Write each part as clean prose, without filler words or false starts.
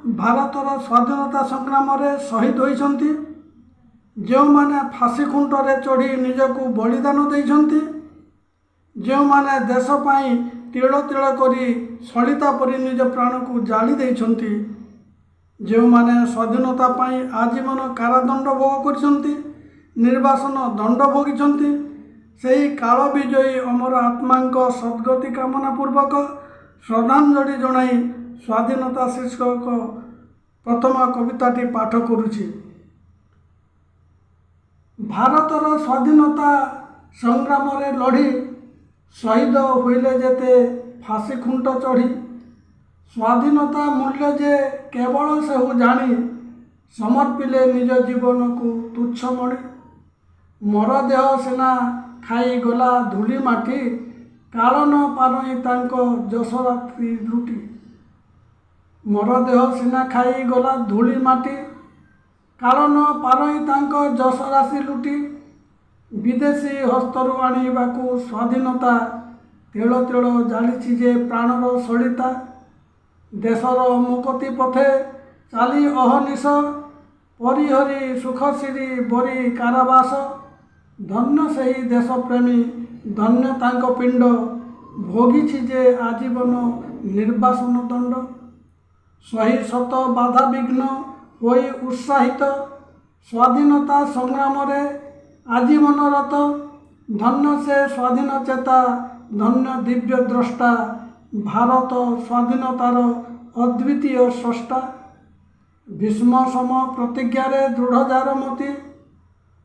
ଭାରତର ସ୍ୱାଧୀନତା ସଂଗ୍ରାମରେ ଶହୀଦ ହୋଇଛନ୍ତି, ଯେଉଁମାନେ ଫାଶୀ ଖୁଣ୍ଟରେ ଚଢ଼ି ନିଜକୁ ବଳିଦାନ ଦେଇଛନ୍ତି, ଯେଉଁମାନେ ଦେଶ ପାଇଁ ତିଳ ତିଳ କରି ସଳିତା ପରି ନିଜ ପ୍ରାଣକୁ ଜାଳି ଦେଇଛନ୍ତି, ଯେଉଁମାନେ ସ୍ୱାଧୀନତା ପାଇଁ ଆଜୀବନ କାରାଦଣ୍ଡ ଭୋଗ କରିଛନ୍ତି, ନିର୍ବାସନ ଦଣ୍ଡ ଭୋଗିଛନ୍ତି, ସେହି କାଳ ବିଜୟୀ ଅମର ଆତ୍ମାଙ୍କ ସଦ୍ଗତି କାମନା ପୂର୍ବକ ଶ୍ରଦ୍ଧାଞ୍ଜଳି ଜଣାଇ ସ୍ୱାଧୀନତା ଶୀର୍ଷକ ପ୍ରଥମ କବିତାଟି ପାଠ କରୁଛି। ଭାରତର ସ୍ୱାଧୀନତା ସଂଗ୍ରାମରେ ଲଢ଼ି ଶହୀଦ ହୋଇଲେ ଯେତେ ଫାଶୀ ଖୁଣ୍ଟ ଚଢ଼ି, ସ୍ୱାଧୀନତା ମୂଲ୍ୟ ଯେ କେବଳ ସେହୁ ଜାଣି, ସମର୍ପିଲେ ନିଜ ଜୀବନକୁ ତୁଚ୍ଛ ମଣି। ମର ଦେହ ସିନା ଖାଇଗଲା ଧୂଳି ମାଟି, କାଳ ନ ପାରଇ ତାଙ୍କ ଯଶ ରାତ୍ରି ଲୁଟି। ମର ଦେହ ସିନା ଖାଇଗଲା ଧୂଳି ମାଟି, କାଳ ନ ପାରଇ ତାଙ୍କ ଯଶ ରାଶି ଲୁଟି। ବିଦେଶୀ ହସ୍ତରୁ ଆଣିବାକୁ ସ୍ୱାଧୀନତା, ତିଳ ତିଳ ଜାଳିଛି ଯେ ପ୍ରାଣର ସଳିତା। ଦେଶର ମୁକତି ପଥେ ଚାଲି ଅହନିଶ, ପରିହରି ସୁଖସିରି ବରି କାରାବାସ। ଧନ୍ୟ ସେହି ଦେଶପ୍ରେମୀ, ଧନ୍ୟ ତାଙ୍କ ପିଣ୍ଡ, ଭୋଗିଛି ଯେ ଆଜୀବନ ନିର୍ବାସନ ଦଣ୍ଡ। ସହି ଶତ ବାଧାବିଘ୍ନ ହୋଇ ଉତ୍ସାହିତ, ସ୍ୱାଧୀନତା ସଂଗ୍ରାମରେ ଆଜୀବନରତ। ଧନ୍ୟ ସେ ସ୍ୱାଧୀନ ଚେତା, ଧନ୍ୟ ଦିବ୍ୟ ଦ୍ରଷ୍ଟା, ଭାରତ ସ୍ୱାଧୀନତାର ଅଦ୍ୱିତୀୟ ସ୍ରଷ୍ଟା। ଭୀଷ୍ମ ସମ ପ୍ରତିଜ୍ଞାରେ ଦୃଢ଼ ଯାର ମତି,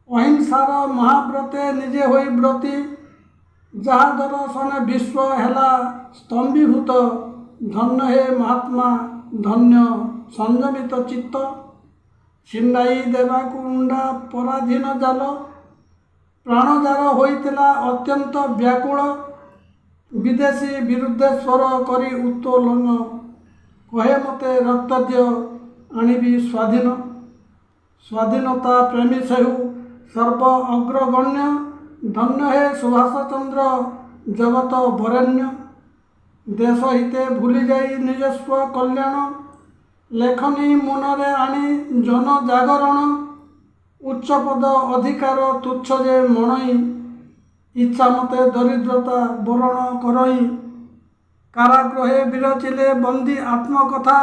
ଅହିଂସାର ମହାବ୍ରତେ ନିଜେ ହୋଇ ବ୍ରତୀ। ଯାହା ଦର୍ଶନେ ବିଶ୍ୱ ହେଲା ସ୍ତମ୍ଭୀଭୂତ, ଧନ୍ୟ ହେ ମହାତ୍ମା, ଧନ୍ୟ ସଂଯମିତ ଚିତ୍ତ। ଛିଣ୍ଡାଇ ଦେବାକୁ ଉଣ୍ଡା ପରାଧୀନ ଜାଲ, ପ୍ରାଣ ଯାର ହୋଇଥିଲା ଅତ୍ୟନ୍ତ ବ୍ୟାକୁଳ। ବିଦେଶୀ ବିରୁଦ୍ଧେ ସ୍ୱର କରି ଉତ୍ତୋଳନ, କହେ ମୋତେ ରକ୍ତ ଦିଅ ଆଣିବି ସ୍ୱାଧୀନ। ସ୍ୱାଧୀନତା ପ୍ରେମୀ ସେହୁ ସର୍ବ ଅଗ୍ରଗଣ୍ୟ, ଧନ୍ୟ ହେ ସୁଭାଷ ଚନ୍ଦ୍ର ଜଗତ ବରେଣ୍ୟ। ଦେଶ ହିତେ ଭୁଲିଯାଇ ନିଜସ୍ୱ କଲ୍ୟାଣ, ଲେଖନୀ ମନରେ ଆଣି ଜନ ଜାଗରଣ। ଉଚ୍ଚ ପଦ ଅଧିକାର ତୁଚ୍ଛ ଯେ ମଣଇ, ଇଚ୍ଛା ମତେ ଦରିଦ୍ରତା ବରଣ କରଇ। କାରାଗୃହେ ବିରଚିଲେ ବନ୍ଦୀ ଆତ୍ମକଥା,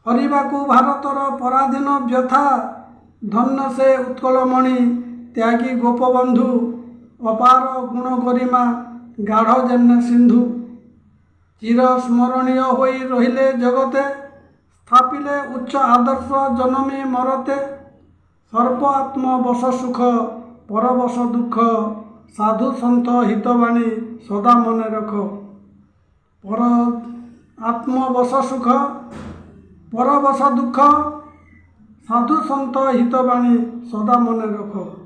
ହରିବାକୁ ଭାରତର ପରାଧୀନ ବ୍ୟଥା। ଧନ୍ୟ ସେ ଉତ୍କଳମଣି ତ୍ୟାଗୀ ଗୋପବନ୍ଧୁ, ଅପାର ଗୁଣ ଗରିମା ଗାଢ଼ ଯେନେ ସିନ୍ଧୁ। ଚିର ସ୍ମରଣୀୟ ହୋଇ ରହିଲେ ଜଗତେ, ସ୍ଥାପିଲେ ଉଚ୍ଚ ଆଦର୍ଶ ଜନମୀ ମରତେ। ସର୍ବ ଆତ୍ମ ବଶ ସୁଖ, ପରବଶ ଦୁଃଖ, ସାଧୁ ସନ୍ଥ ହିତବାଣୀ ସଦା ମନେ ରଖ। ପର ଆତ୍ମ ବଶ ସୁଖ, ପରବଶ ଦୁଃଖ, ସାଧୁ ସନ୍ଥ ହିତବାଣୀ ସଦା ମନେ ରଖ।